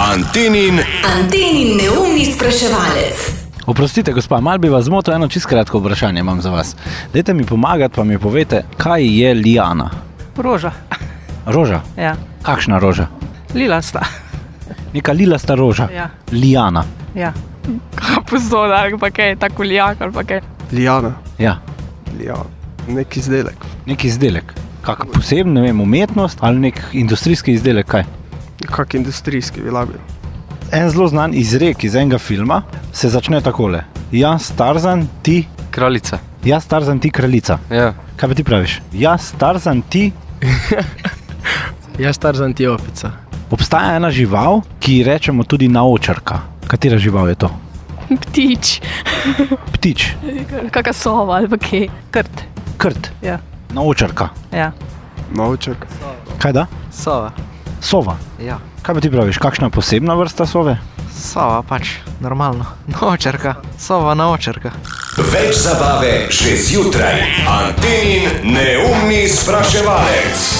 Antenin neumni spraševalec. Oprostite, gospa, malo bi vas zmotil, eno čisto kratko vprašanje imam za vas. Dajte mi pomagati, pa mi povete, kaj je liana? Roža. Roža? Ja. Kakšna roža? Lilasta. Neka lilasta roža? Ja. Liana? Ja. Kapustoda ali pa kaj, tako lijak ali pa kaj. Liana. Ja. Liana. Nek izdelek. Nek izdelek? Kak poseben, ne vem, umetnost ali nek industrijski izdelek, kaj? Kak industrijski bi lahko bil. En zelo znan izrek iz enega filma se začne takole. Jaz Tarzan, ti... Kraljica. Jaz Tarzan, ti kraljica. Ja. Kaj pa ti praviš? Jaz Tarzan, ti... Jaz Tarzan, ti opica. Obstaja ena žival, ki ji rečemo tudi naočarka. Katera žival je to? Ptič. Ptič. Kaka sova ali pa kaj. Krt. Krt. Ja. Naočarka. Ja. Novček. Kaj da? Sova. Sova. Ja. Kaj pa ti praviš? Kakšna posebna vrsta sove? Sova pač, normalno. Naočarka. Sova naočarka. Več zabave že zjutraj. Antenin neumni spraševalec.